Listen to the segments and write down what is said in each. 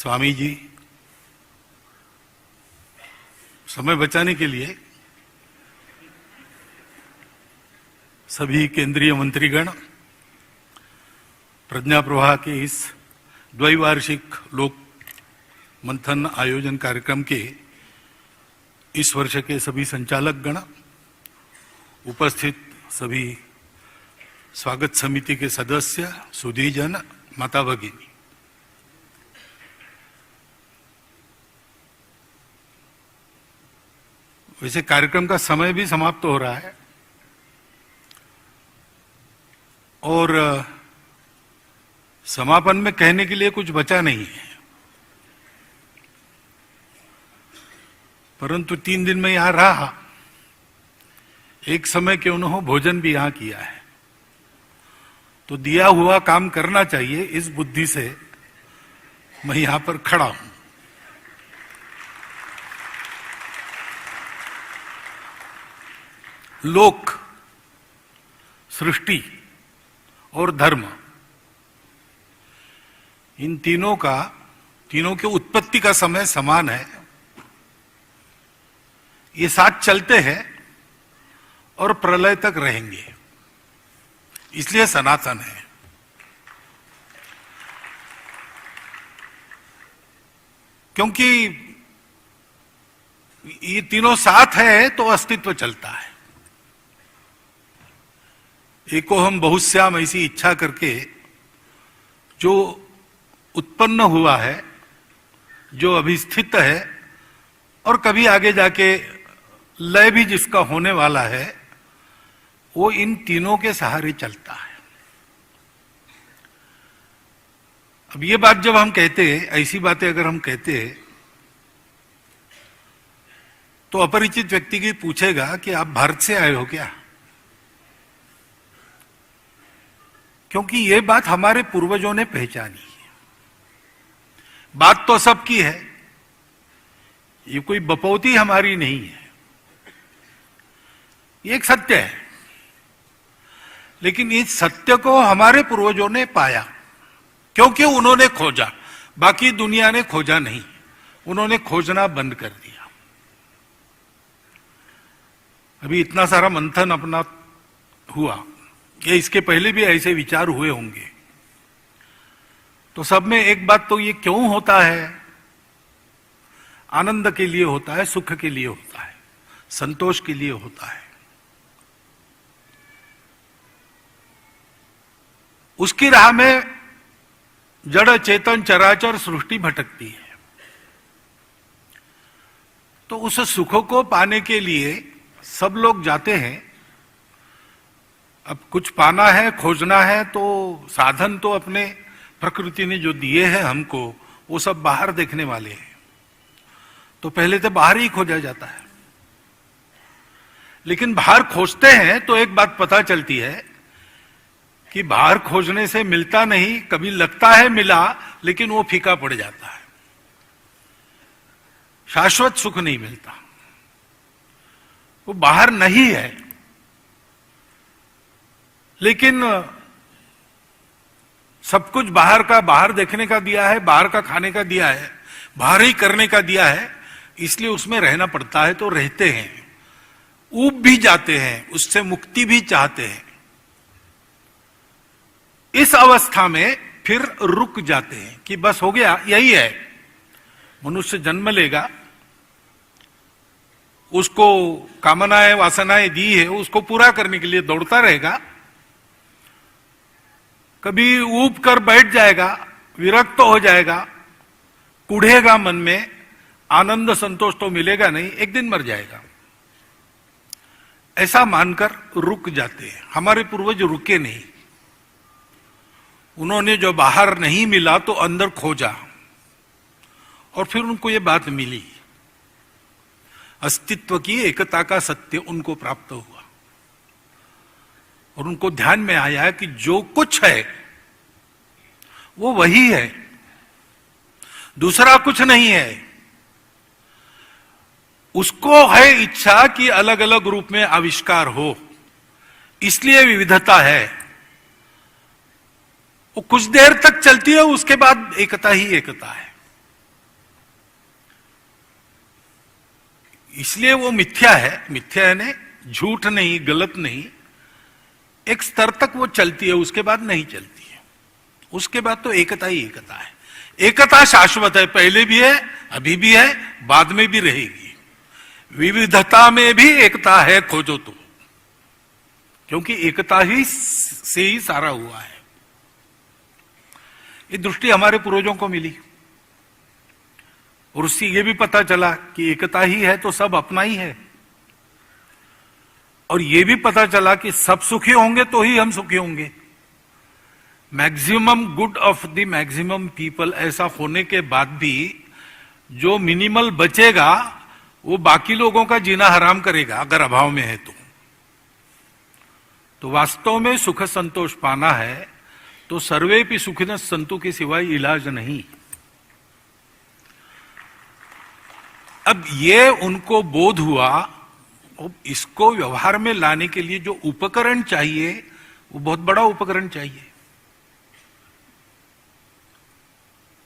स्वामी जी समय बचाने के लिए सभी केंद्रीय मंत्रीगण प्रज्ञा प्रवाह के इस द्वैवार्षिक लोक मंथन आयोजन कार्यक्रम के इस वर्ष के सभी संचालक गण, उपस्थित सभी स्वागत समिति के सदस्य, सुधीजन, माता भगिनी, वैसे कार्यक्रम का समय भी समाप्त हो रहा है और समापन में कहने के लिए कुछ बचा नहीं है, परंतु 3 दिन में यहां रहा, एक समय क्यों न हो भोजन भी यहां किया है, तो दिया हुआ काम करना चाहिए, इस बुद्धि से मैं यहां पर खड़ा हूं। लोक, सृष्टि और धर्म, इन तीनों के उत्पत्ति का समय समान है, ये साथ चलते हैं और प्रलय तक रहेंगे, इसलिए सनातन है। क्योंकि ये तीनों साथ है तो अस्तित्व चलता है। एको हम बहुश्याम ऐसी इच्छा करके जो उत्पन्न हुआ है, जो अभी स्थित है और कभी आगे जाके लय भी जिसका होने वाला है, वो इन तीनों के सहारे चलता है। अब ये बात जब हम कहते हैं, ऐसी बातें अगर हम कहते हैं, तो अपरिचित व्यक्ति की पूछेगा कि आप भारत से आए हो क्या? क्योंकि ये बात हमारे पूर्वजों ने पहचानी है। बात तो सबकी है, ये कोई बपौती हमारी नहीं है, ये एक सत्य है। लेकिन इस सत्य को हमारे पूर्वजों ने पाया, क्योंकि उन्होंने खोजा, बाकी दुनिया ने खोजा नहीं, उन्होंने खोजना बंद कर दिया। अभी इतना सारा मंथन अपना हुआ, ये इसके पहले भी ऐसे विचार हुए होंगे, तो सब में एक बात तो ये क्यों होता है? आनंद के लिए होता है, सुख के लिए होता है, संतोष के लिए होता है। उसकी राह में जड़ चेतन चराचर सृष्टि भटकती है, तो उस सुख को पाने के लिए सब लोग जाते हैं। अब कुछ पाना है, खोजना है, तो साधन तो अपने प्रकृति ने जो दिए हैं हमको, वो सब बाहर देखने वाले हैं, तो पहले तो बाहर ही खोजा जाता है। लेकिन बाहर खोजते हैं तो एक बात पता चलती है कि बाहर खोजने से मिलता नहीं, कभी लगता है मिला, लेकिन वो फीका पड़ जाता है, शाश्वत सुख नहीं मिलता, वो बाहर नहीं है। लेकिन सब कुछ बाहर का, बाहर देखने का दिया है, बाहर का खाने का दिया है, बाहर ही करने का दिया है, इसलिए उसमें रहना पड़ता है, तो रहते हैं, ऊब भी जाते हैं, उससे मुक्ति भी चाहते हैं। इस अवस्था में फिर रुक जाते हैं कि बस हो गया, यही है। मनुष्य जन्म लेगा, उसको कामनाएं वासनाएं दी है, उसको पूरा करने के लिए दौड़ता रहेगा, कभी ऊब कर बैठ जाएगा, विरक्त हो जाएगा, कूढ़ेगा मन में, आनंद संतोष तो मिलेगा नहीं, एक दिन मर जाएगा, ऐसा मानकर रुक जाते हैं। हमारे पूर्वज रुके नहीं, उन्होंने जो बाहर नहीं मिला तो अंदर खोजा, और फिर उनको ये बात मिली, अस्तित्व की एकता का सत्य उनको प्राप्त हुआ, और उनको ध्यान में आया कि जो कुछ है वो वही है, दूसरा कुछ नहीं है। उसको है इच्छा कि अलग अलग रूप में आविष्कार हो, इसलिए विविधता है। वो कुछ देर तक चलती है, उसके बाद एकता ही एकता है। इसलिए वो मिथ्या है। मिथ्या है ने झूठ नहीं, गलत नहीं, एक स्तर तक वो चलती है, उसके बाद नहीं चलती है। उसके बाद तो एकता ही एकता है। एकता शाश्वत है, पहले भी है, अभी भी है, बाद में भी रहेगी। विविधता में भी एकता है, खोजो तो, क्योंकि एकता ही से ही सारा हुआ है। ये दृष्टि हमारे पूर्वजों को मिली और उससे ये भी पता चला कि एकता ही है तो सब अपना ही है। और ये भी पता चला कि सब सुखी होंगे तो ही हम सुखी होंगे। Maximum good of the maximum people ऐसा होने के बाद भी जो मिनिमल बचेगा वो बाकी लोगों का जीना हराम करेगा अगर अभाव में है तो वास्तव में सुख संतोष पाना है तो सर्वे भी सुखिन संतु के सिवाय इलाज नहीं। अब ये उनको बोध हुआ, अब इसको व्यवहार में लाने के लिए जो उपकरण चाहिए वो बहुत बड़ा उपकरण चाहिए।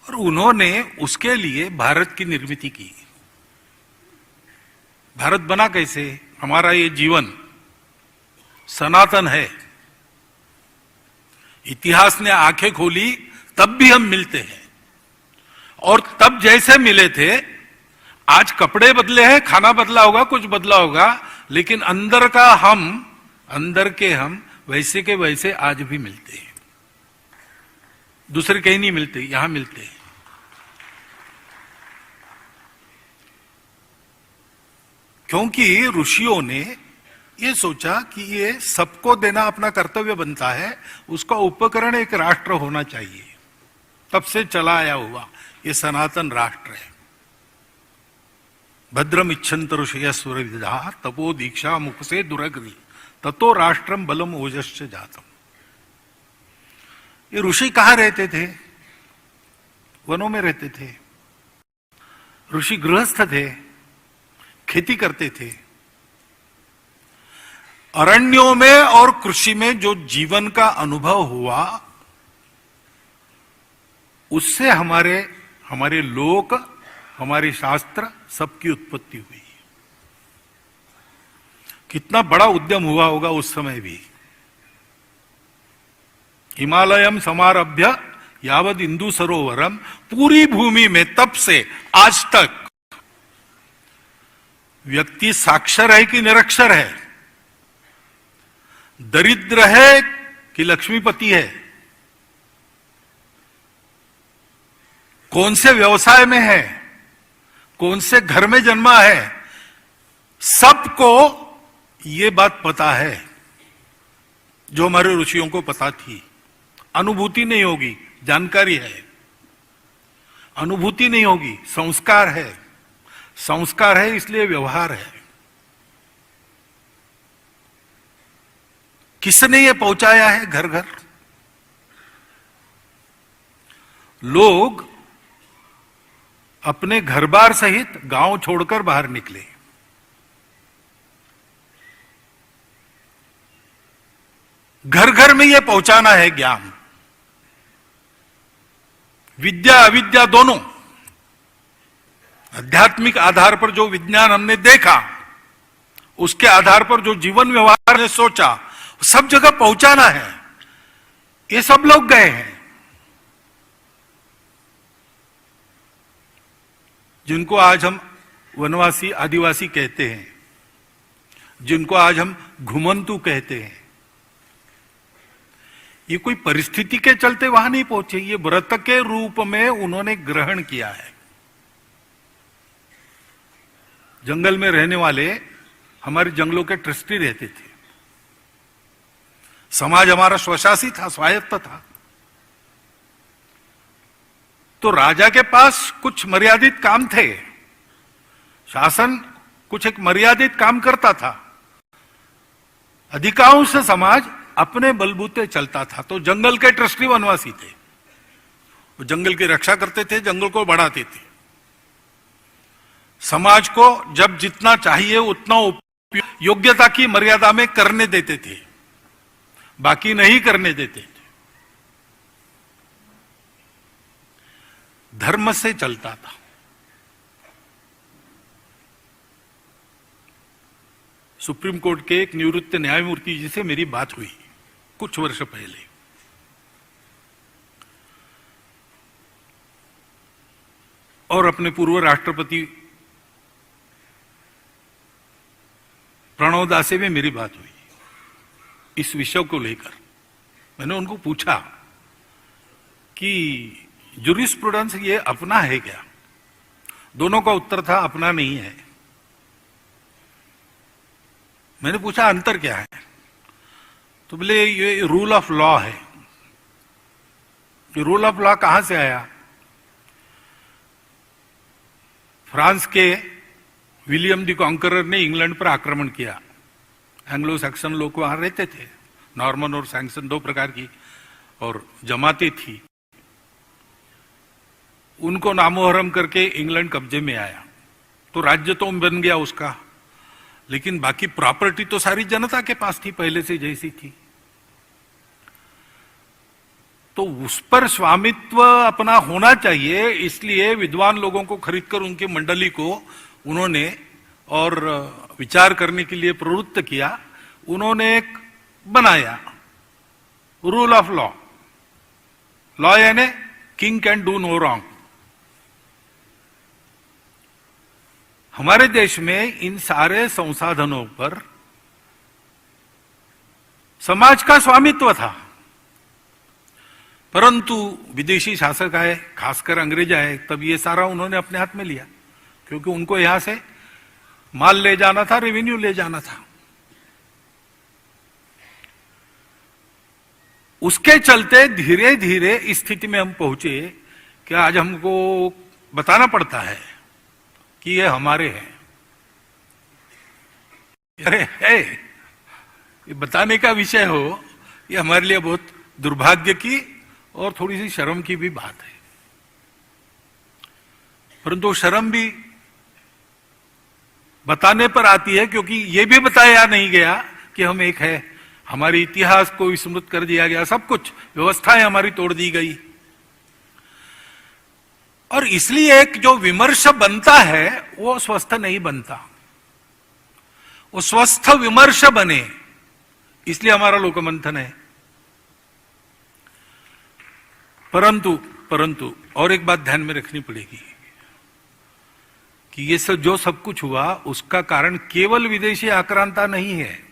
और उन्होंने उसके लिए भारत की निर्मित की। भारत बना कैसे? हमारा ये जीवन सनातन है, इतिहास ने आंखें खोली तब भी हम मिलते हैं, और तब जैसे मिले थे आज कपड़े बदले हैं, खाना बदला होगा, कुछ बदला होगा, लेकिन अंदर का हम, अंदर के हम वैसे के वैसे आज भी मिलते हैं। दूसरे कहीं नहीं मिलते, यहां मिलते हैं। क्योंकि ऋषियों ने ये सोचा कि ये सबको देना अपना कर्तव्य बनता है, उसका उपकरण एक राष्ट्र होना चाहिए। तब से चला आया हुआ ये सनातन राष्ट्र है। भद्रम इच्छन्त ऋषय सुरविदा तपो दीक्षा मुख से दुरग्नि ततो राष्ट्रम बलम ओजश्च जातम। ये ऋषि कहां रहते थे? वनों में रहते थे। ऋषि गृहस्थ थे, खेती करते थे। अरण्यों में और कृषि में जो जीवन का अनुभव हुआ उससे हमारे लोक, हमारे शास्त्र सबकी उत्पत्ति हुई। कितना बड़ा उद्यम हुआ होगा उस समय भी। हिमालयम समारभ्य यावद इंदु सरोवरम, पूरी भूमि में तब से आज तक व्यक्ति साक्षर है कि निरक्षर है, दरिद्र है कि लक्ष्मीपति है, कौन से व्यवसाय में है, कौन से घर में जन्मा है, सबको ये बात पता है जो हमारे ऋषियों को पता थी। अनुभूति नहीं होगी, जानकारी है। अनुभूति नहीं होगी, संस्कार है। संस्कार है इसलिए व्यवहार है। किसने ये पहुंचाया है घर घर? लोग अपने घर बार सहित गांव छोड़कर बाहर निकले। घर घर में ये पहुंचाना है ज्ञान। विद्या अविद्या दोनों, आध्यात्मिक आधार पर जो विज्ञान हमने देखा, उसके आधार पर जो जीवन व्यवहार ने सोचा, सब जगह पहुंचाना है। ये सब लोग गए हैं। जिनको आज हम वनवासी आदिवासी कहते हैं, जिनको आज हम घुमंतु कहते हैं, ये कोई परिस्थिति के चलते वहां नहीं पहुंचे। ये व्रत के रूप में उन्होंने ग्रहण किया है। जंगल में रहने वाले हमारे जंगलों के ट्रस्टी रहते थे। समाज हमारा स्वशासी था, स्वायत्त था। तो राजा के पास कुछ मर्यादित काम थे। शासन कुछ एक मर्यादित काम करता था। अधिकांश समाज अपने बलबूते चलता था। तो जंगल के ट्रस्टी वनवासी थे। वो जंगल की रक्षा करते थे, जंगल को बढ़ाते थे। समाज को जब जितना चाहिए उतना उपयोग योग्यता की मर्यादा में करने देते थे, बाकी नहीं करने देते थे। धर्म से चलता था। सुप्रीम कोर्ट के एक निवृत्त न्यायमूर्ति जी से मेरी बात हुई कुछ वर्ष पहले। और अपने पूर्व राष्ट्रपति प्रणव दा से भी मेरी बात हुई इस विषय को लेकर। मैंने उनको पूछा कि जूरिस्प्रूडेंस ये अपना है क्या? दोनों का उत्तर था अपना नहीं है। मैंने पूछा अंतर क्या है? तो बोले ये रूल ऑफ लॉ है। ये रूल ऑफ लॉ कहां से आया? फ्रांस के विलियम द कॉन्करर ने इंग्लैंड पर आक्रमण किया। एंग्लो सैक्सन लोग वहां रहते थे, नॉर्मन और सैक्सन दो प्रकार की और जमातें थी। उनको नामोहरम करके इंग्लैंड कब्जे में आया, तो राज्य तो बन गया उसका, लेकिन बाकी प्रॉपर्टी तो सारी जनता के पास थी, पहले से जैसी थी। तो उस पर स्वामित्व अपना होना चाहिए, इसलिए विद्वान लोगों को खरीदकर उनकी मंडली को उन्होंने और विचार करने के लिए प्रवृत्त किया। उन्होंने एक बनाया रूल ऑफ लॉ। लॉ यानी king can do no wrong. हमारे देश में इन सारे संसाधनों पर समाज का स्वामित्व था, परंतु विदेशी शासक आए, खासकर अंग्रेज आए, तब ये सारा उन्होंने अपने हाथ में लिया, क्योंकि उनको यहां से माल ले जाना था, रेवेन्यू ले जाना था। उसके चलते धीरे धीरे इस स्थिति में हम पहुंचे कि आज हमको बताना पड़ता है कि ये हमारे हैं। अरे है, ये बताने का विषय हो, ये हमारे लिए बहुत दुर्भाग्य की और थोड़ी सी शर्म की भी बात है। परंतु शर्म भी बताने पर आती है, क्योंकि यह भी बताया नहीं गया कि हम एक है। हमारे इतिहास को विस्मृत कर दिया गया, सब कुछ व्यवस्थाएं हमारी तोड़ दी गई। और इसलिए एक जो विमर्श बनता है वो स्वस्थ नहीं बनता, वो स्वस्थ विमर्श बने, इसलिए हमारा लोकमंथन है। परंतु और एक बात ध्यान में रखनी पड़ेगी कि ये सब कुछ हुआ, उसका कारण केवल विदेशी आक्रांता नहीं है।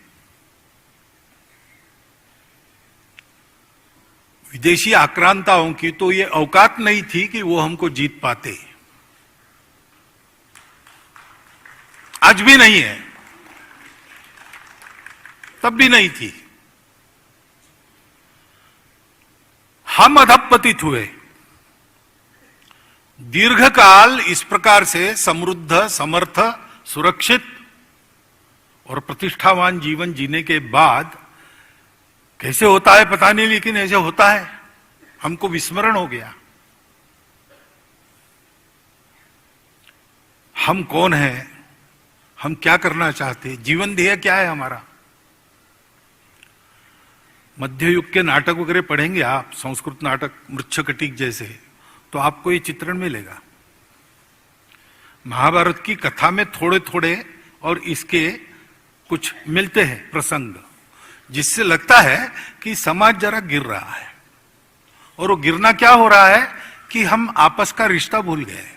विदेशी आक्रांताओं की तो ये औकात नहीं थी कि वो हमको जीत पाते, आज भी नहीं है, तब भी नहीं थी। हम अधपतित हुए। दीर्घकाल इस प्रकार से समृद्ध, समर्थ, सुरक्षित और प्रतिष्ठावान जीवन जीने के बाद कैसे होता है पता नहीं, लेकिन ऐसे होता है, हमको विस्मरण हो गया। हम कौन हैं, हम क्या करना चाहते हैं, जीवन ध्येय क्या है हमारा। मध्य युग के नाटक वगैरह पढ़ेंगे आप, संस्कृत नाटक मृच्छकटिक जैसे, तो आपको ये चित्रण मिलेगा। महाभारत की कथा में थोड़े थोड़े और इसके कुछ मिलते हैं प्रसंग, जिससे लगता है कि समाज जरा गिर रहा है। और वो गिरना क्या हो रहा है कि हम आपस का रिश्ता भूल गए।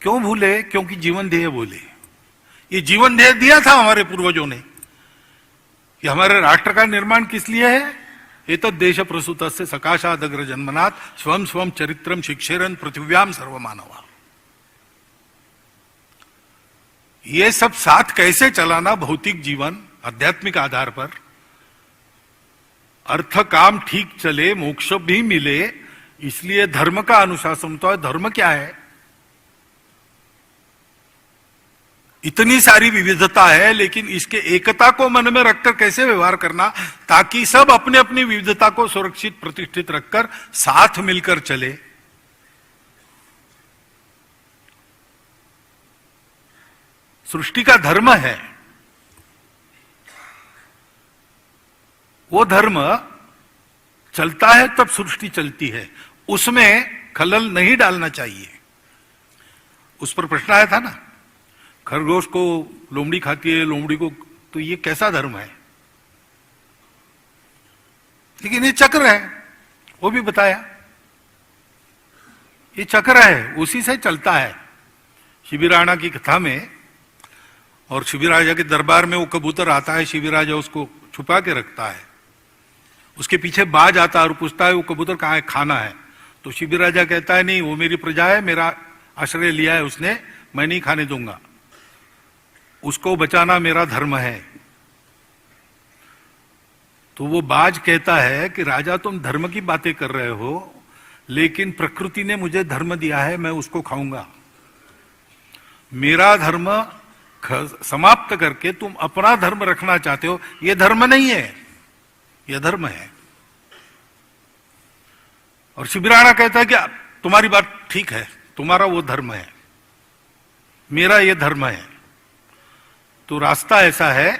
क्यों भूले? क्योंकि जीवन ध्येय बोले। ये जीवन ध्येय दिया था हमारे पूर्वजों ने कि हमारे राष्ट्र का निर्माण किस लिए है। एतद् देश प्रसूत से सकाशादग्र जन्मनाथ स्वयं स्वयं चरित्रम शिक्षेरन पृथिव्याम सर्वमानवा। ये सब साथ कैसे चलाना, भौतिक जीवन आध्यात्मिक आधार पर, अर्थ काम ठीक चले, मोक्ष भी मिले, इसलिए धर्म का अनुशासन तो है। धर्म क्या है? इतनी सारी विविधता है, लेकिन इसके एकता को मन में रखकर कैसे व्यवहार करना, ताकि सब अपने अपनी विविधता को सुरक्षित प्रतिष्ठित रखकर साथ मिलकर चले। सृष्टि का धर्म है, वो धर्म चलता है तब सृष्टि चलती है। उसमें खलल नहीं डालना चाहिए। उस पर प्रश्न आया था ना, खरगोश को लोमड़ी खाती है, लोमड़ी को, तो ये कैसा धर्म है? लेकिन ये चक्र है, वो भी बताया, ये चक्र है, उसी से चलता है। शिबी राणा की कथा में, और शिबी राजा के दरबार में वो कबूतर आता है, शिबी राजा उसको छुपा के रखता है, उसके पीछे बाज आता है और पूछता है वो कबूतर कहाँ है, खाना है। तो शिबी राजा कहता है नहीं, वो मेरी प्रजा है, मेरा आश्रय लिया है उसने, मैं नहीं खाने दूंगा, उसको बचाना मेरा धर्म है। तो वो बाज कहता है कि राजा तुम धर्म की बातें कर रहे हो, लेकिन प्रकृति ने मुझे धर्म दिया है, मैं उसको खाऊंगा। मेरा धर्म समाप्त करके तुम अपना धर्म रखना चाहते हो, यह धर्म नहीं है, यह धर्म है। और शिबी राणा कहता है कि तुम्हारी बात ठीक है, तुम्हारा वो धर्म है, मेरा ये धर्म है। तो रास्ता ऐसा है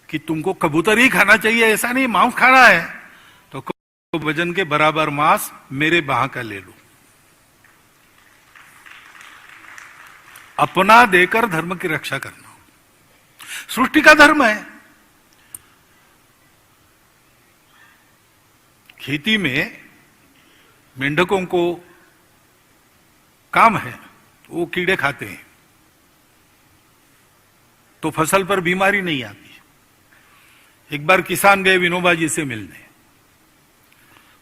कि तुमको कबूतर ही खाना चाहिए, ऐसा नहीं मांस खाना है, तो वजन के बराबर मांस मेरे बाह का ले लो। अपना देकर धर्म की रक्षा करना सृष्टि का धर्म है। खेती में मेंढकों को काम है, वो कीड़े खाते हैं, तो फसल पर बीमारी नहीं आती। एक बार किसान गए विनोबा जी से मिलने,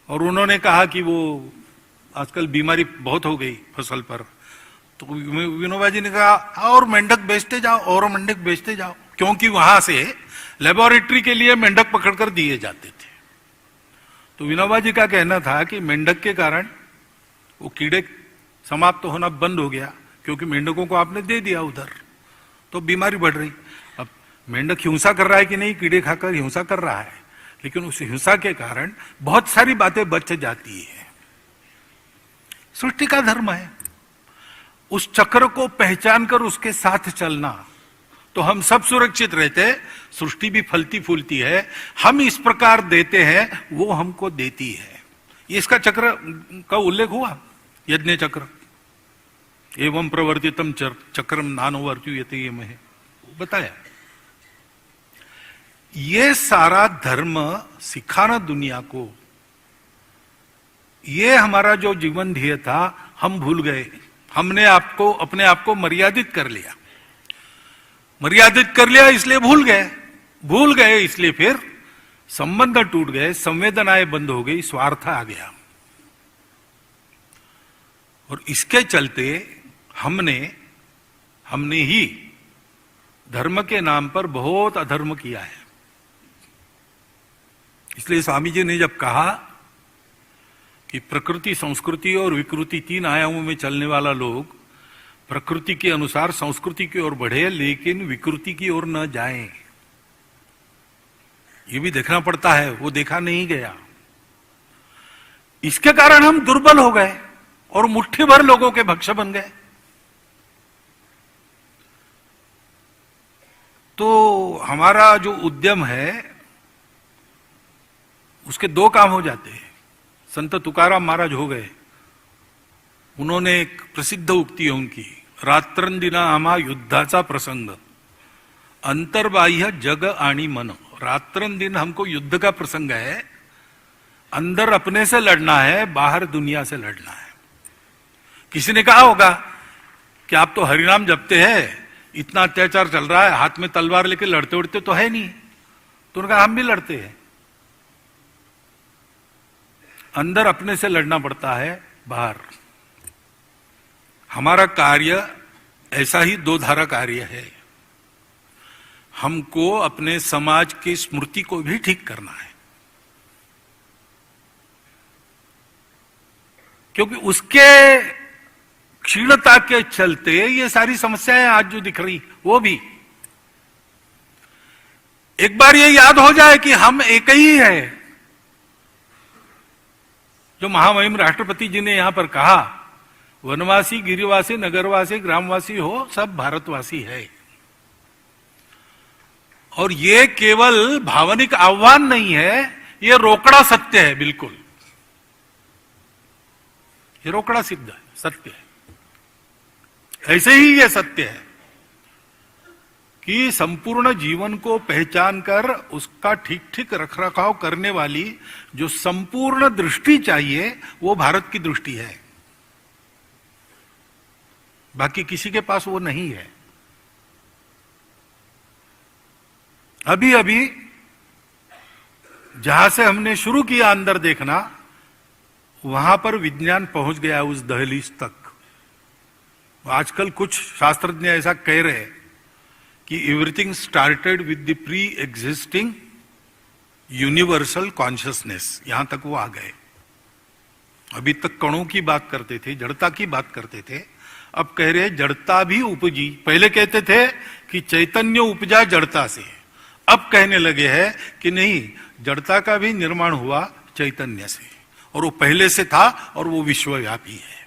और उन्होंने कहा कि वो आजकल बीमारी बहुत हो गई फसल पर। तो विनोबा जी ने कहा और मेंढक बेचते जाओ, और मेंढक बेचते जाओ, क्योंकि वहां से लेबोरेटरी के लिए मेंढक पकड़कर दिए जाते थे। तो विनोबा जी का कहना था कि मेंढक के कारण वो कीड़े समाप्त होना बंद हो गया, क्योंकि मेंढकों को आपने दे दिया उधर, तो बीमारी बढ़ रही। अब मेंढक हिंसा कर रहा है कि नहीं, कीड़े खाकर हिंसा कर रहा है, लेकिन उस हिंसा के कारण बहुत सारी बातें बच जाती है। सृष्टि का धर्म है, उस चक्र को पहचान कर उसके साथ चलना, तो हम सब सुरक्षित रहते, सृष्टि भी फलती फूलती है। हम इस प्रकार देते हैं, वो हमको देती है। ये इसका चक्र का उल्लेख हुआ, यज्ञ चक्र, एवं प्रवर्तितम चक्रम नानुवर्त्युयते ये में बताया। ये सारा धर्म सिखाना दुनिया को, ये हमारा जो जीवन ध्येय था हम भूल गए। हमने आपको अपने आप को मर्यादित कर लिया, मर्यादित कर लिया इसलिए भूल गए इसलिए फिर संबंध टूट गए, संवेदनाएं बंद हो गई, स्वार्थ आ गया। और इसके चलते हमने ही धर्म के नाम पर बहुत अधर्म किया है। इसलिए स्वामी जी ने जब कहा कि प्रकृति, संस्कृति और विकृति, तीन आयामों में चलने वाला लोग प्रकृति के अनुसार संस्कृति की ओर बढ़े, लेकिन विकृति की ओर न जाएं, ये भी देखना पड़ता है, वो देखा नहीं गया। इसके कारण हम दुर्बल हो गए और मुट्ठी भर लोगों के भक्ष बन गए। तो हमारा जो उद्यम है उसके दो काम हो जाते हैं। संत तुकाराम महाराज हो गए, उन्होंने एक प्रसिद्ध उक्ति है उनकी, रात्रंदिना आम्हा युद्धाचा प्रसंग, अंतर्बाह्य जग आणि मन। रात्रंदिन हमको युद्ध का प्रसंग है, अंदर अपने से लड़ना है, बाहर दुनिया से लड़ना है। किसी ने कहा होगा कि आप तो हरिनाम जपते हैं, इतना अत्याचार चल रहा है, हाथ में तलवार लेके लड़ते उड़ते तो है नहीं। तो उन्होंने कहा हम भी लड़ते हैं, अंदर अपने से लड़ना पड़ता है, बाहर। हमारा कार्य ऐसा ही दो धारा कार्य है। हमको अपने समाज की स्मृति को भी ठीक करना है, क्योंकि उसके क्षीणता के चलते ये सारी समस्याएं आज जो दिख रही, वो भी एक बार ये याद हो जाए कि हम एक ही है। जो महामहिम राष्ट्रपति जी ने यहां पर कहा, वनवासी, गिरिवासी, नगरवासी, ग्रामवासी हो, सब भारतवासी है। और ये केवल भावनिक आह्वान नहीं है, ये रोकड़ा सत्य है, बिल्कुल। ये रोकड़ा सिद्ध है, सत्य है। ऐसे ही ये सत्य है कि संपूर्ण जीवन को पहचान कर उसका ठीक ठीक रखरखाव करने वाली जो संपूर्ण दृष्टि चाहिए वो भारत की दृष्टि है, बाकी किसी के पास वो नहीं है। अभी अभी जहां से हमने शुरू किया अंदर देखना, वहां पर विज्ञान पहुंच गया उस दहलीज तक। आजकल कुछ शास्त्रज्ञ ऐसा कह रहे हैं कि everything started with the pre existing universal consciousness, यहां तक वो आ गए। अभी तक कणों की बात करते थे, जड़ता की बात करते थे, अब कह रहे जड़ता भी उपजी। पहले कहते थे कि चैतन्य उपजा जड़ता से, अब कहने लगे हैं कि नहीं, जड़ता का भी निर्माण हुआ चैतन्य से, और वो पहले से था और वो विश्वव्यापी है।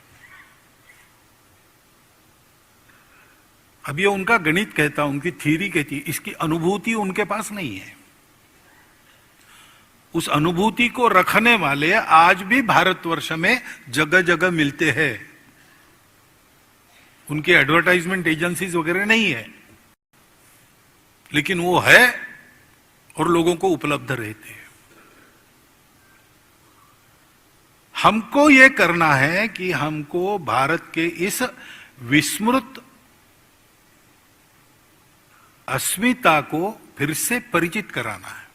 अब ये उनका गणित कहता, उनकी थ्योरी कहती, इसकी अनुभूति उनके पास नहीं है। उस अनुभूति को रखने वाले आज भी भारतवर्ष में जगह जगह मिलते हैं। उनके एडवर्टाइजमेंट एजेंसीज वगैरह नहीं है, लेकिन वो है और लोगों को उपलब्ध रहते हैं। हमको ये करना है कि हमको भारत के इस विस्मृत अस्मिता को फिर से परिचित कराना है।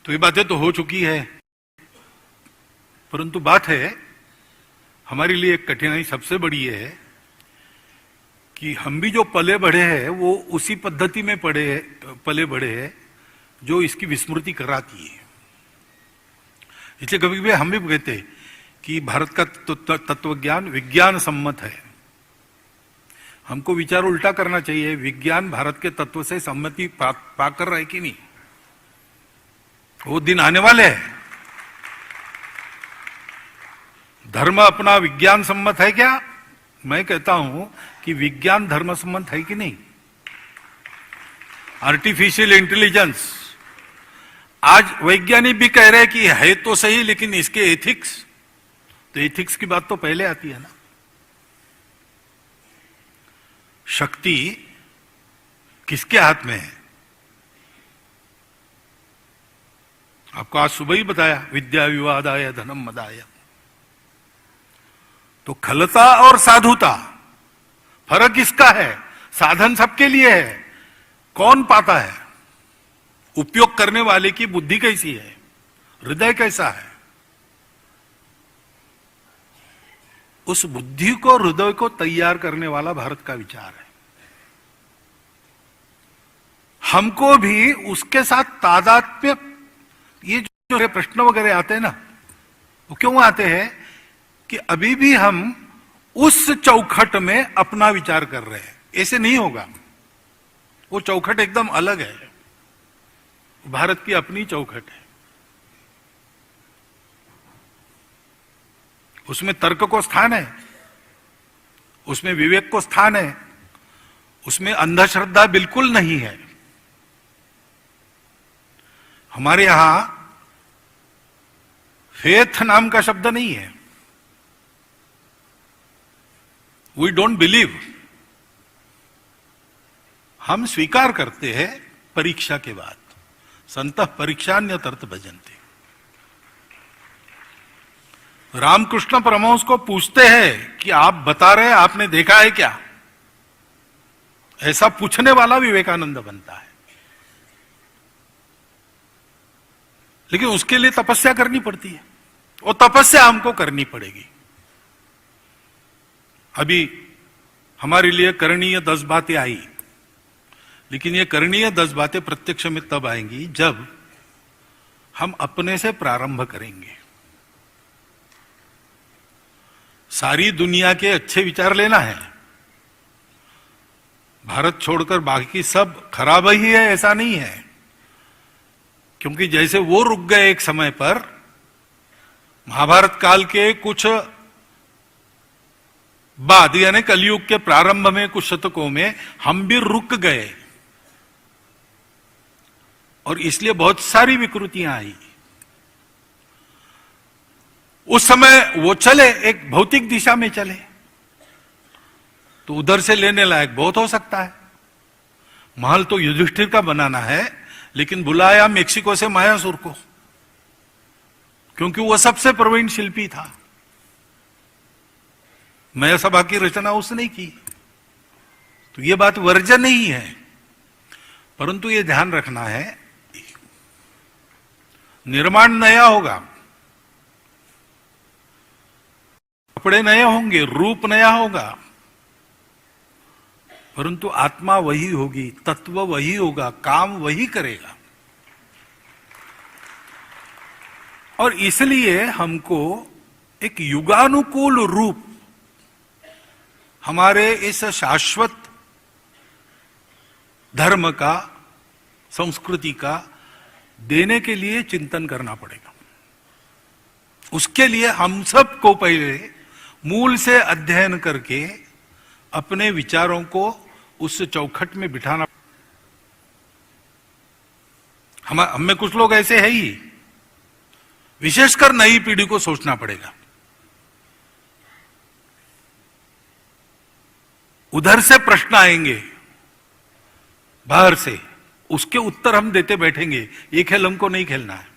तो ये बातें तो हो चुकी है, परंतु बात है हमारे लिए एक कठिनाई सबसे बड़ी है कि हम भी जो पले बढ़े हैं वो उसी पद्धति में पले बढ़े हैं जो इसकी विस्मृति कराती है। इसलिए कभी कभी हम भी कहते हैं कि भारत का तत्वज्ञान विज्ञान सम्मत है। हमको विचार उल्टा करना चाहिए, विज्ञान भारत के तत्व से सम्मति पाकर रहे कि नहीं, वो दिन आने वाले हैं। धर्म अपना विज्ञान सम्मत है क्या? मैं कहता हूं कि विज्ञान धर्म सम्मत है कि नहीं। आर्टिफिशियल इंटेलिजेंस, आज वैज्ञानिक भी कह रहे हैं कि है तो सही, लेकिन इसके एथिक्स, तो एथिक्स की बात तो पहले आती है ना। शक्ति किसके हाथ में है? आपको आज सुबह ही बताया, विद्या विवादाय धनम मदाय। तो खलता और साधुता, फर्क किसका है? साधन सबके लिए है, कौन पाता है? उपयोग करने वाले की बुद्धि कैसी है, हृदय कैसा है? उस बुद्धि को, हृदय को तैयार करने वाला भारत का विचार है। हमको भी उसके साथ तादात्म्य, ये जो प्रश्न वगैरह आते हैं ना, वो क्यों आते हैं कि अभी भी हम उस चौखट में अपना विचार कर रहे हैं। ऐसे नहीं होगा, वो चौखट एकदम अलग है, भारत की अपनी चौखट है। उसमें तर्क को स्थान है, उसमें विवेक को स्थान है, उसमें अंधश्रद्धा बिल्कुल नहीं है। हमारे यहां फेथ नाम का शब्द नहीं है। वी डोंट बिलीव, हम स्वीकार करते हैं परीक्षा के बाद। संतः परीक्षान्यतर्थ भजन्ते। रामकृष्ण परमहंस को पूछते हैं कि आप बता रहे हैं, आपने देखा है क्या? ऐसा पूछने वाला विवेकानंद बनता है। लेकिन उसके लिए तपस्या करनी पड़ती है, और तपस्या हमको करनी पड़ेगी। अभी हमारे लिए करणीय 10 बातें आई, लेकिन ये करणीय 10 बातें प्रत्यक्ष में तब आएंगी जब हम अपने से प्रारंभ करेंगे। सारी दुनिया के अच्छे विचार लेना है, भारत छोड़कर बाकी सब खराब ही है ऐसा नहीं है। क्योंकि जैसे वो रुक गए एक समय पर, महाभारत काल के कुछ बाद, यानी कलयुग के प्रारंभ में कुछ शतकों में हम भी रुक गए, और इसलिए बहुत सारी विकृतियां आई। उस समय वो चले, एक भौतिक दिशा में चले, तो उधर से लेने लायक बहुत हो सकता है। महल तो युधिष्ठिर का बनाना है, लेकिन बुलाया मेक्सिको से मायासुर को, क्योंकि वह सबसे प्रवीण शिल्पी था। माया सभा की रचना उसने की, तो यह बात वर्जन नहीं है, परंतु यह ध्यान रखना है, निर्माण नया होगा, कपड़े नए होंगे, रूप नया होगा, परंतु आत्मा वही होगी, तत्व वही होगा, काम वही करेगा। और इसलिए हमको एक युगानुकूल रूप हमारे इस शाश्वत धर्म का, संस्कृति का देने के लिए चिंतन करना पड़ेगा। उसके लिए हम सबको पहले मूल से अध्ययन करके अपने विचारों को उस चौखट में बिठाना। हम में कुछ लोग ऐसे हैं ही, विशेषकर नई पीढ़ी को सोचना पड़ेगा। उधर से प्रश्न आएंगे, बाहर से, उसके उत्तर हम देते बैठेंगे। ये खेल हमको नहीं खेलना है,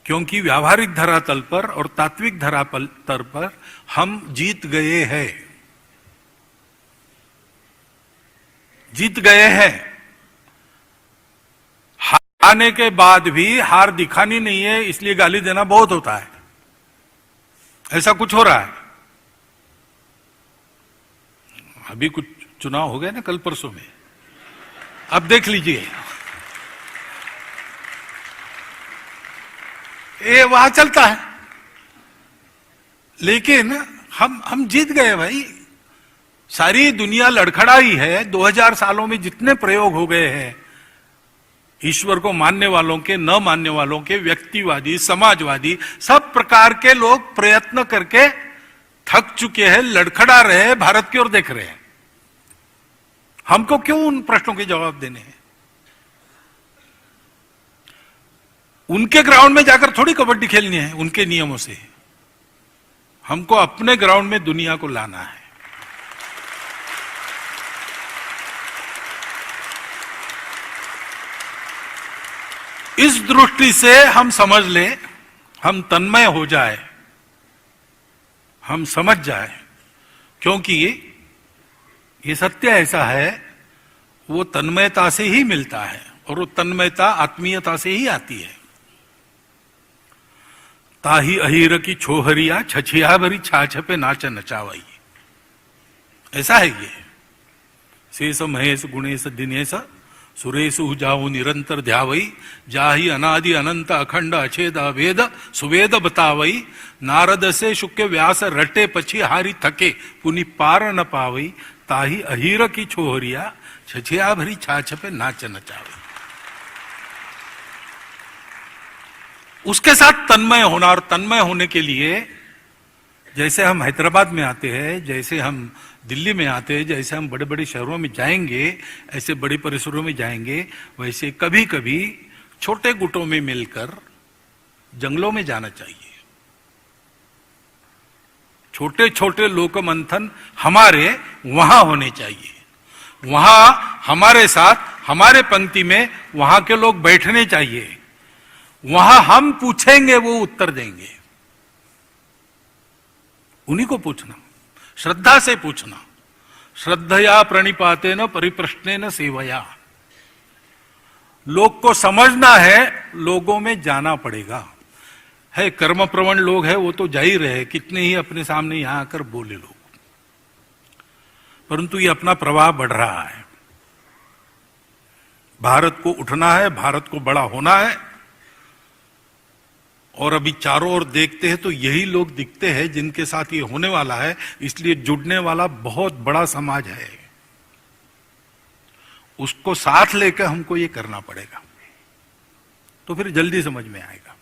क्योंकि व्यावहारिक धरातल पर और तात्विक धरातल पर हम जीत गए हैं, जीत गए हैं। हारने के बाद भी हार दिखानी नहीं है, इसलिए गाली देना बहुत होता है। ऐसा कुछ हो रहा है। अभी कुछ चुनाव हो गए ना कल परसों में, अब देख लीजिए, ये वहां चलता है। लेकिन हम जीत गए भाई। सारी दुनिया लड़खड़ाई है। 2000 सालों में जितने प्रयोग हो गए हैं, ईश्वर को मानने वालों के, न मानने वालों के, व्यक्तिवादी, समाजवादी, सब प्रकार के लोग प्रयत्न करके थक चुके हैं, लड़खड़ा रहे हैं, भारत की ओर देख रहे हैं। हमको क्यों उन प्रश्नों के जवाब देने हैं? उनके ग्राउंड में जाकर थोड़ी कबड्डी खेलनी है उनके नियमों से। हमको अपने ग्राउंड में दुनिया को लाना है। इस दृष्टि से हम समझ लें, हम तन्मय हो जाए, हम समझ जाए, क्योंकि ये सत्य ऐसा है, वो तन्मयता से ही मिलता है, और वो तन्मयता आत्मीयता से ही आती है। ताही अहीर की छोहरिया छछिया भरी छाछ पे नाच नचावाई, ऐसा है ये। शेष महेश गुणेश दिनेश सुरेश जाओ निरंतर ध्यावई, जाहि अनादि अनंत अखंड अछेद अभेद सुवेद बतावई, नारद से शुक्र व्यास रटे पछी हारी थके पुनि पार न पावई, ताही अहीर की छोहरिया छछिया भरी छाछ पे नाच नचावई। उसके साथ तन्मय होना, और तन्मय होने के लिए जैसे हम हैदराबाद में आते हैं, जैसे हम दिल्ली में आते हैं, जैसे हम बड़े बड़े शहरों में जाएंगे, ऐसे बड़े परिसरों में जाएंगे, वैसे कभी कभी छोटे गुटों में मिलकर जंगलों में जाना चाहिए। छोटे छोटे लोक मंथन हमारे वहां होने चाहिए। वहां हमारे साथ, हमारे पंक्ति में वहां के लोग बैठने चाहिए। वहां हम पूछेंगे, वो उत्तर देंगे। उन्हीं को पूछना, श्रद्धा से पूछना। श्रद्धया प्रणिपाते न परिप्रश्ने न सेवया। लोग को समझना है, लोगों में जाना पड़ेगा। है कर्म प्रवण लोग है, वो तो जा ही रहे, कितने ही अपने सामने यहां आकर बोले लोग, परंतु ये अपना प्रवाह बढ़ रहा है। भारत को उठना है, भारत को बड़ा होना है। और अभी चारों ओर देखते हैं तो यही लोग दिखते हैं जिनके साथ ये होने वाला है, इसलिए जुड़ने वाला बहुत बड़ा समाज है। उसको साथ लेकर हमको ये करना पड़ेगा, तो फिर जल्दी समझ में आएगा,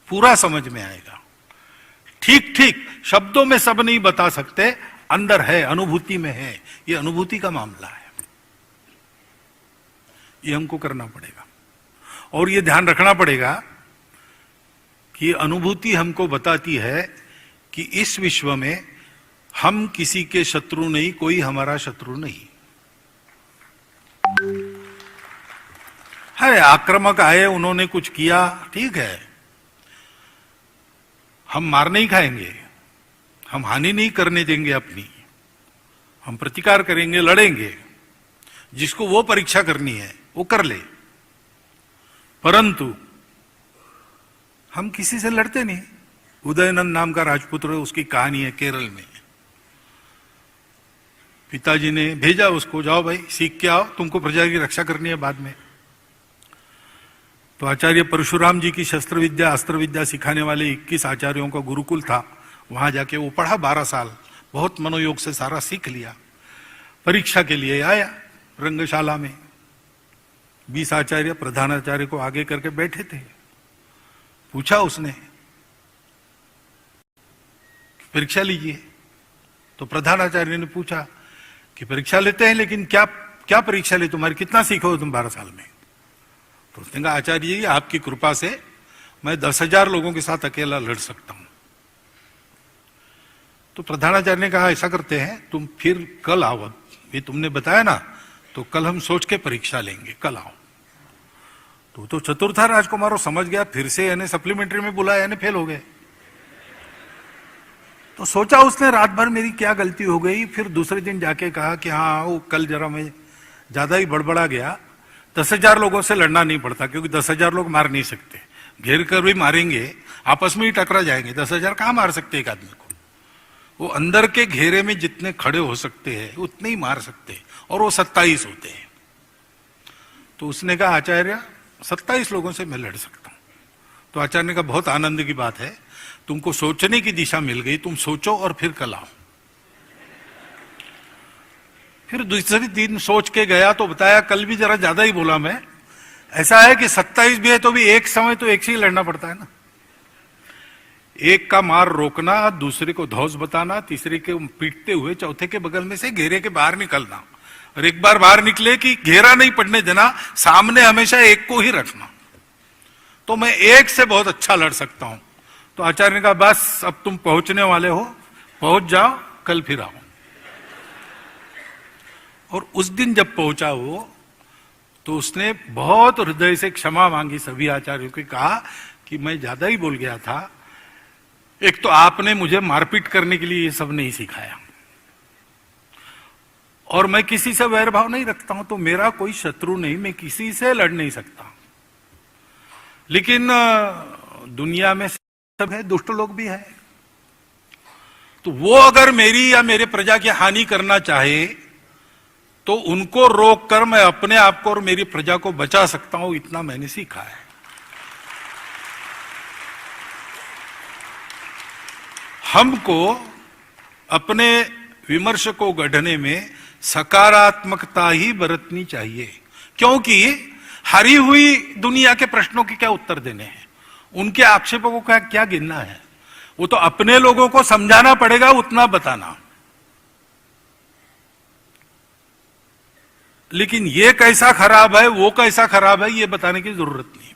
पूरा समझ में आएगा। ठीक ठीक शब्दों में सब नहीं बता सकते, अंदर है, अनुभूति में है। ये अनुभूति का मामला है, ये हमको करना पड़ेगा। और ये ध्यान रखना पड़ेगा कि ये अनुभूति हमको बताती है कि इस विश्व में हम किसी के शत्रु नहीं, कोई हमारा शत्रु नहीं है। आक्रामक आए, उन्होंने कुछ किया, ठीक है, हम मार नहीं खाएंगे, हम हानि नहीं करने देंगे अपनी, हम प्रतिकार करेंगे, लड़ेंगे। जिसको वो परीक्षा करनी है वो कर ले, परंतु हम किसी से लड़ते नहीं। उदयनंद नाम का राजपुत्र, उसकी कहानी है केरल में। पिताजी ने भेजा उसको, जाओ भाई सीख के आओ, तुमको प्रजा की रक्षा करनी है बाद में। तो आचार्य परशुराम जी की शस्त्र विद्या अस्त्र विद्या सिखाने वाले 21 आचार्यों का गुरुकुल था। वहां जाके वो पढ़ा 12 साल, बहुत मनोयोग से सारा सीख लिया। परीक्षा के लिए आया रंगशाला में, 20 आचार्य प्रधानाचार्य को आगे करके बैठे थे। पूछा उसने, परीक्षा लीजिए। तो प्रधानाचार्य ने पूछा कि परीक्षा लेते हैं, लेकिन क्या क्या परीक्षा ले, तुम्हारी कितना सीखे हो तुम 12 साल में? तो उसने कहा, आचार्य जी आपकी कृपा से मैं 10,000 लोगों के साथ अकेला लड़ सकता हूं। तो प्रधानाचार्य ने कहा, ऐसा करते हैं, तुम फिर कल आओ, ये तुमने बताया ना, तो कल हम सोच के परीक्षा लेंगे, कल आओ। तो चतुर था राजकुमार, समझ गया, फिर से यानी सप्लीमेंट्री में बुलाया, यानी फेल हो गए। तो सोचा उसने रात भर मेरी क्या गलती हो गई। फिर दूसरे दिन जाके कहा कि हाँ वो कल जरा मैं ज्यादा ही बड़बड़ा गया, 10,000 लोगों से लड़ना नहीं पड़ता, क्योंकि 10,000 लोग मार नहीं सकते, घेर कर भी मारेंगे आपस में ही टकरा जाएंगे। 10,000 कहां मार सकते एक आदमी को? वो अंदर के घेरे में जितने खड़े हो सकते हैं उतने ही मार सकते हैं, और वो 27 होते हैं। तो उसने कहा, आचार्य 27 लोगों से मैं लड़ सकता हूं। तो आचार्य ने कहा, बहुत आनंद की बात है, तुमको सोचने की दिशा मिल गई, तुम सोचो और फिर कल आओ। फिर दूसरे दिन सोच के गया तो बताया, कल भी जरा ज्यादा ही बोला मैं। ऐसा है कि 27 भी है तो भी एक समय तो एक से ही लड़ना पड़ता है ना। एक का मार रोकना, दूसरे को धौस बताना, तीसरे के पीटते हुए चौथे के बगल में से घेरे के बाहर निकलना, और एक बार बाहर निकले कि घेरा नहीं पड़ने देना, सामने हमेशा एक को ही रखना। तो मैं एक से बहुत अच्छा लड़ सकता हूं। तो आचार्य ने कहा, बस अब तुम पहुंचने वाले हो, पहुंच जाओ, कल फिर आओ। और उस दिन जब पहुंचा वो, तो उसने बहुत हृदय से क्षमा मांगी सभी आचार्यों को, कहा कि मैं ज्यादा ही बोल गया था, एक तो आपने मुझे मारपीट करने के लिए ये सब नहीं सिखाया, और मैं किसी से वैरभाव नहीं रखता हूं, तो मेरा कोई शत्रु नहीं, मैं किसी से लड़ नहीं सकता। लेकिन दुनिया में सब है, दुष्ट लोग भी है, तो वो अगर मेरी या मेरे प्रजा की हानि करना चाहे तो उनको रोक कर मैं अपने आप को और मेरी प्रजा को बचा सकता हूं, इतना मैंने सीखा है। हमको अपने विमर्श को गढ़ने में सकारात्मकता ही बरतनी चाहिए, क्योंकि हारी हुई दुनिया के प्रश्नों के क्या उत्तर देने हैं, उनके आक्षेपों को क्या गिनना है? वो तो अपने लोगों को समझाना पड़ेगा, उतना बताना। लेकिन ये कैसा खराब है, वो कैसा खराब है, ये बताने की जरूरत नहीं।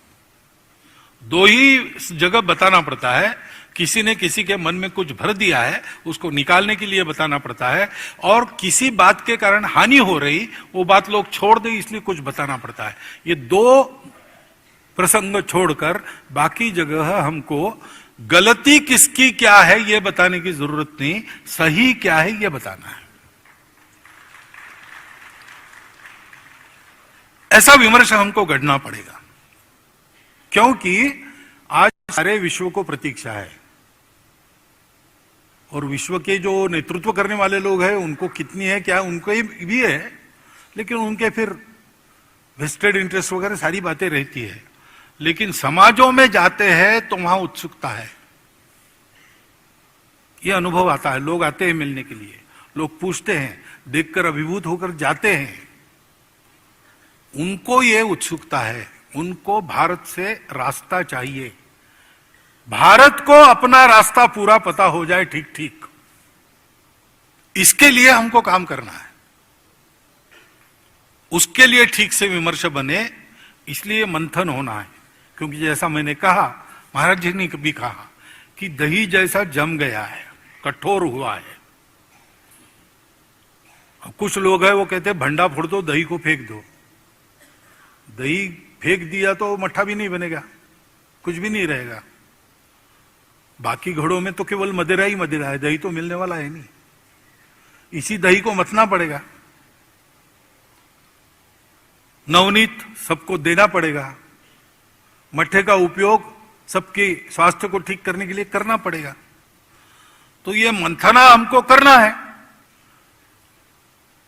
दो ही जगह बताना पड़ता है। किसी ने किसी के मन में कुछ भर दिया है, उसको निकालने के लिए बताना पड़ता है, और किसी बात के कारण हानि हो रही, वो बात लोग छोड़ दे इसलिए कुछ बताना पड़ता है। ये दो प्रसंग छोड़कर बाकी जगह हमको गलती किसकी क्या है ये बताने की जरूरत नहीं, सही क्या है ये बताना है। ऐसा विमर्श हमको गढ़ना पड़ेगा, क्योंकि आज सारे विश्व को प्रतीक्षा है, और विश्व के जो नेतृत्व करने वाले लोग हैं उनको कितनी है क्या, उनको भी है, लेकिन उनके फिर वेस्टेड इंटरेस्ट वगैरह सारी बातें रहती है। लेकिन समाजों में जाते हैं तो वहां उत्सुकता है, यह अनुभव आता है। लोग आते हैं मिलने के लिए, लोग पूछते हैं, देखकर अभिभूत होकर जाते हैं, उनको ये उत्सुकता है, उनको भारत से रास्ता चाहिए, भारत को अपना रास्ता पूरा पता हो जाए ठीक ठीक। इसके लिए हमको काम करना है, उसके लिए ठीक से विमर्श बने, इसलिए मंथन होना है। क्योंकि जैसा मैंने कहा, महाराज जी ने भी कहा कि दही जैसा जम गया है, कठोर हुआ है। कुछ लोग हैं वो कहते हैं भंडा फोड़ दो, दही को फेंक दो। दही फेंक दिया तो मट्ठा भी नहीं बनेगा, कुछ भी नहीं रहेगा। बाकी घड़ों में तो केवल मदिरा ही मदिरा है, दही तो मिलने वाला है नहीं। इसी दही को मथना पड़ेगा, नवनीत सबको देना पड़ेगा, मट्ठे का उपयोग सबके स्वास्थ्य को ठीक करने के लिए करना पड़ेगा। तो ये मंथना हमको करना है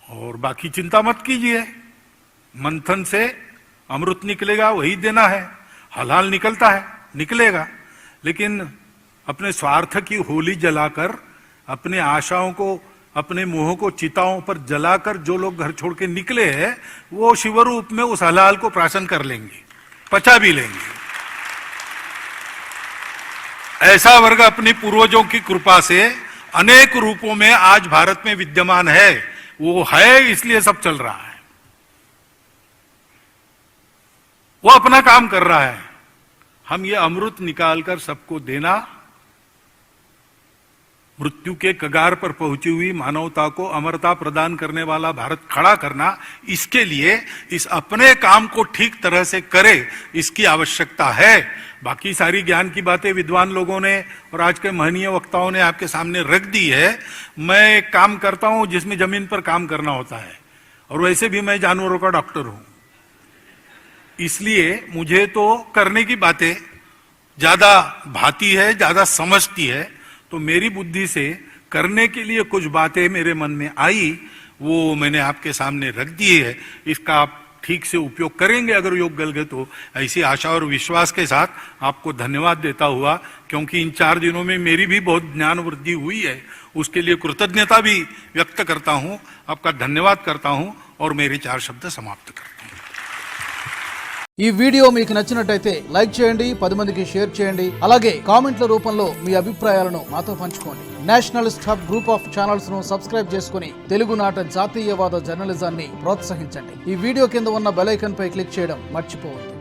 और बाकी चिंता मत कीजिए। मंथन से अमृत निकलेगा, वही देना है। हलाल निकलता है, निकलेगा, लेकिन अपने स्वार्थ की होली जलाकर, अपने आशाओं को, अपने मोह को चिताओं पर जलाकर जो लोग घर छोड़ के निकले हैं, वो शिवरूप में उस हलाल को प्राशन कर लेंगे, पचा भी लेंगे। ऐसा वर्ग अपनी पूर्वजों की कृपा से अनेक रूपों में आज भारत में विद्यमान है। वो है इसलिए सब चल रहा है, वो अपना काम कर रहा है। हम ये अमृत निकालकर सबको देना, मृत्यु के कगार पर पहुंची हुई मानवता को अमरता प्रदान करने वाला भारत खड़ा करना, इसके लिए इस अपने काम को ठीक तरह से करे, इसकी आवश्यकता है। बाकी सारी ज्ञान की बातें विद्वान लोगों ने और आज के महनीय वक्ताओं ने आपके सामने रख दी है। मैं एक काम करता हूं जिसमें जमीन पर काम करना होता है, और वैसे भी मैं जानवरों का डॉक्टर हूं, इसलिए मुझे तो करने की बातें ज्यादा भाती है, ज्यादा समझती है। तो मेरी बुद्धि से करने के लिए कुछ बातें मेरे मन में आई, वो मैंने आपके सामने रख दी है। इसका आप ठीक से उपयोग करेंगे अगर योग गल गए तो। ऐसी आशा और विश्वास के साथ आपको धन्यवाद देता हुआ, क्योंकि इन 4 दिनों में मेरी भी बहुत ज्ञान वृद्धि हुई है, उसके लिए कृतज्ञता भी व्यक्त करता हूं, आपका धन्यवाद करता हूं और मेरे 4 शब्द समाप्त करता हूं। ఈ వీడియో మీకు నచ్చినట్టయితే లైక్ చేయండి, 10 మందికి షేర్ చేయండి. అలాగే కామెంట్ల రూపంలో మీ అభిప్రాయాలను మాతో పంచుకోండి. Nationalist hub group of channels ను సబ్స్క్రైబ్ చేసుకుని తెలుగునాట జాతీయవాద జర్నలిజాన్ని ప్రోత్సహించండి. ఈ వీడియో కింద ఉన్న బెల్ ఐకాన్ పై క్లిక్ చేయడం మర్చిపోవద్దు.